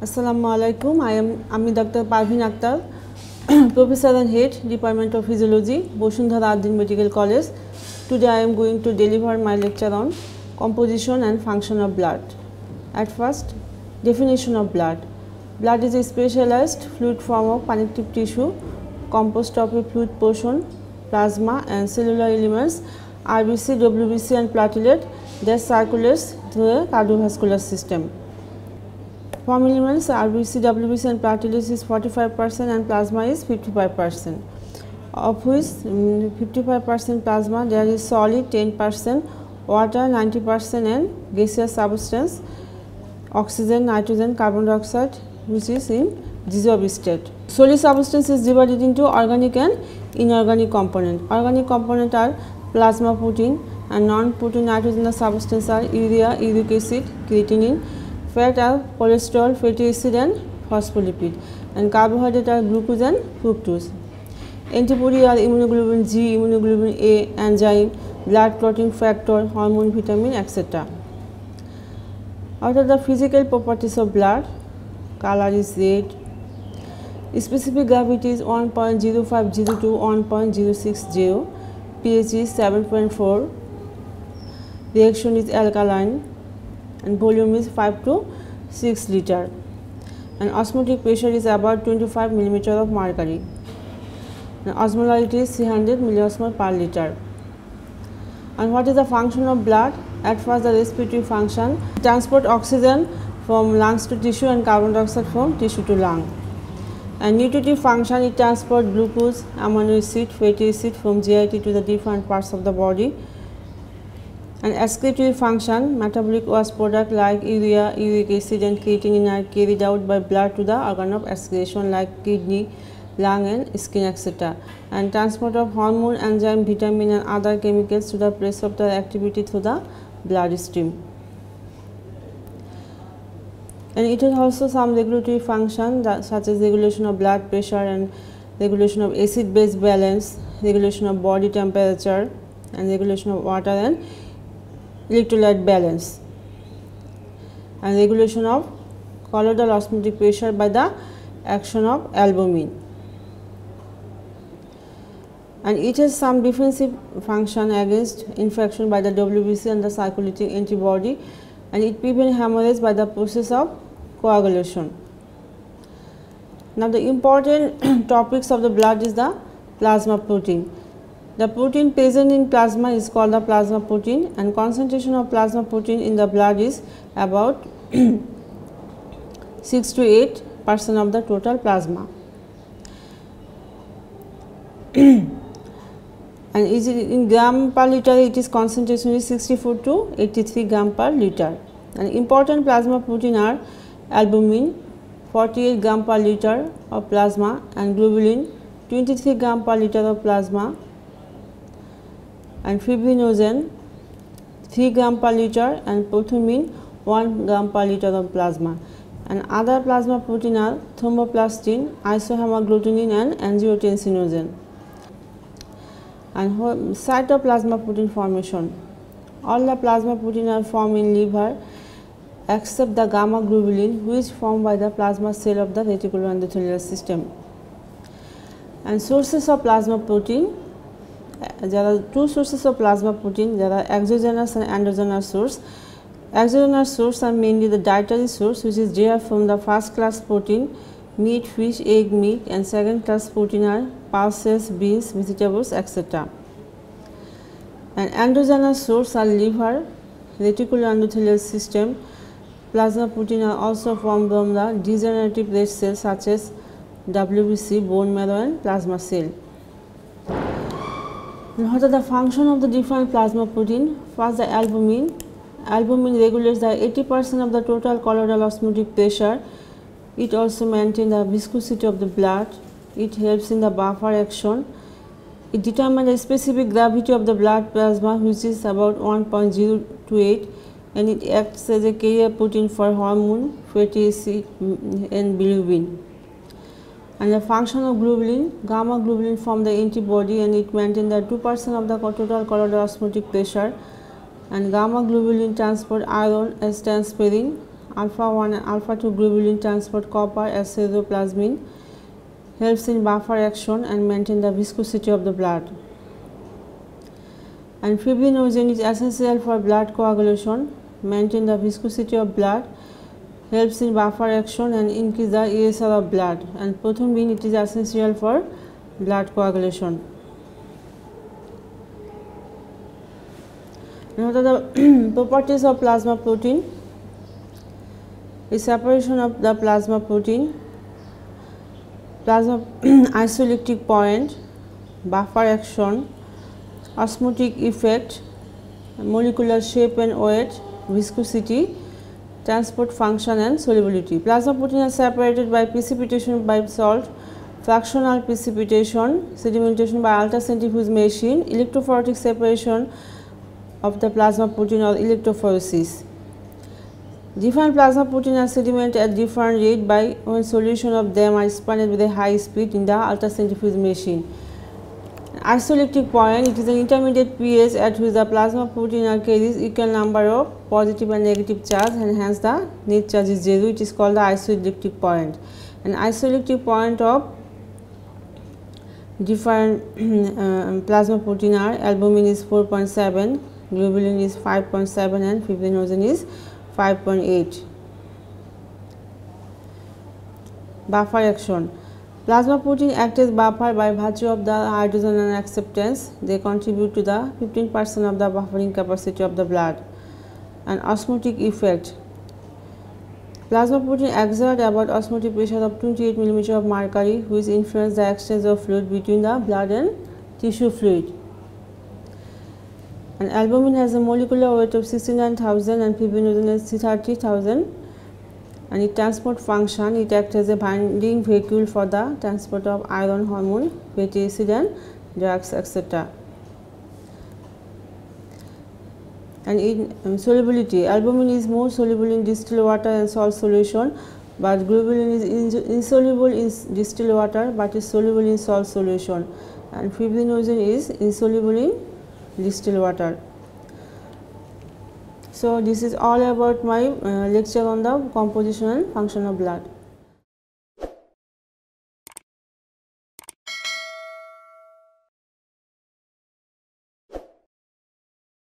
Assalamu alaikum. I am Dr. Pervin Akter, Professor and Head, Department of Physiology, Bashundhara Ad-din Medical College. Today I am going to deliver my lecture on composition and function of blood. At first, definition of blood. Blood is a specialized fluid form of connective tissue composed of a fluid portion, plasma and cellular elements, RBC, WBC and platelet that circulates through the cardiovascular system. Form elements RBC, WBC and platelets is 45% and plasma is 55%, of which 55% plasma there is solid 10%, water 90% and gaseous substance, oxygen, nitrogen, carbon dioxide which is in dissolved state. Solid substance is divided into organic and inorganic component. Organic component are plasma protein and non-protein nitrogenous substance are urea, uric acid, creatinine. Fat are cholesterol, fatty acid and phospholipid, and carbohydrate are glucose and fructose. Antibody are immunoglobulin G, immunoglobulin A, enzyme, blood clotting factor, hormone, vitamin, etc. What are the physical properties of blood? Color is red. Specific gravity is 1.0502 to 1.060. pH is 7.4. Reaction is alkaline. And volume is 5 to 6 liter, and osmotic pressure is about 25 millimeter of mercury, and osmolarity is 300 milliosmol per liter. And what is the function of blood? At first, the respiratory function, transport oxygen from lungs to tissue and carbon dioxide from tissue to lung. And nutritive function, it transport glucose, amino acid, fatty acid from GIT to the different parts of the body. And excretory function, metabolic waste product like urea, uric acid and creatinine are carried out by blood to the organ of excretion like kidney, lung and skin, etc. And transport of hormone, enzyme, vitamin and other chemicals to the place of their activity through the blood stream. And it has also some regulatory function such as regulation of blood pressure and regulation of acid-base balance, regulation of body temperature and regulation of water and electrolyte balance, and regulation of colloidal osmotic pressure by the action of albumin. And it has some defensive function against infection by the WBC and the circulating antibody, and it prevents hemorrhage by the process of coagulation. Now the important topics of the blood is the plasma protein. The protein present in plasma is called the plasma protein, and concentration of plasma protein in the blood is about 6 to 8% of the total plasma. And is it in gram per liter, it is concentration is 64 to 83 gram per liter. And important plasma protein are albumin 48 gram per liter of plasma, and globulin 23 gram per liter of plasma, and fibrinogen 3 gram per liter, and prothrombin 1 gram per liter of plasma. And other plasma protein are thromboplastin, isohemagglutinin and angiotensinogen. And site of plasma protein formation. All the plasma protein are formed in liver except the gamma globulin, which is formed by the plasma cell of the reticuloendothelial system. And sources of plasma protein. There are two sources of plasma protein. There are exogenous and endogenous source. Exogenous source are mainly the dietary source, which is derived from the first class protein, meat, fish, egg, meat, and second class protein are pulses, beans, vegetables, etc. And endogenous source are liver, reticuloendothelial system. Plasma protein are also formed from the degenerative red cells such as WBC, bone marrow and plasma cell. What are the function of the different plasma protein? First, the albumin. Albumin regulates the 80% of the total colloidal osmotic pressure. It also maintains the viscosity of the blood. It helps in the buffer action. It determines the specific gravity of the blood plasma, which is about 1.028, and it acts as a carrier protein for hormone, fatty acid and bilirubin. And the function of globulin, gamma globulin form the antibody, and it maintains the 2% of the total colloidal osmotic pressure. And gamma globulin transport iron as transferrin, alpha 1 and alpha 2 globulin transport copper as cytoplasmin, helps in buffer action and maintain the viscosity of the blood. And fibrinogen is essential for blood coagulation, maintain the viscosity of blood, helps in buffer action and increase the ESR of blood. And prothrombin, it is essential for blood coagulation. Now, what are the properties of plasma protein? The separation of the plasma protein, plasma isoelectric point, buffer action, osmotic effect, molecular shape and weight, viscosity, transport function and solubility. Plasma protein are separated by precipitation by salt, fractional precipitation, sedimentation by ultracentrifuge machine, electrophoretic separation of the plasma protein or electrophoresis. Different plasma protein are sedimented at different rate by when solution of them are expanded with a high speed in the ultracentrifuge machine. Isoelectric point, it is an intermediate pH at which the plasma protein carries equal number of positive and negative charge, and hence the net charge is 0. It is called the isoelectric point. And isoelectric point of different plasma protein are albumin is 4.7, globulin is 5.7 and fibrinogen is 5.8. Buffer action. Plasma protein act as buffer by virtue of the hydrogen and acceptance. They contribute to the 15% of the buffering capacity of the blood. And osmotic effect. Plasma protein exert about osmotic pressure of 28 mm of mercury, which influence the exchange of fluid between the blood and tissue fluid. And albumin has a molecular weight of 69,000 and fibrinogen is 30,000. And its transport function, it acts as a binding vehicle for the transport of iron, hormone, fatty acid and drugs, etc. And in solubility, albumin is more soluble in distilled water and salt solution, but globulin is insoluble in distilled water but is soluble in salt solution, and fibrinogen is insoluble in distilled water. So, this is all about my lecture on the composition and function of blood.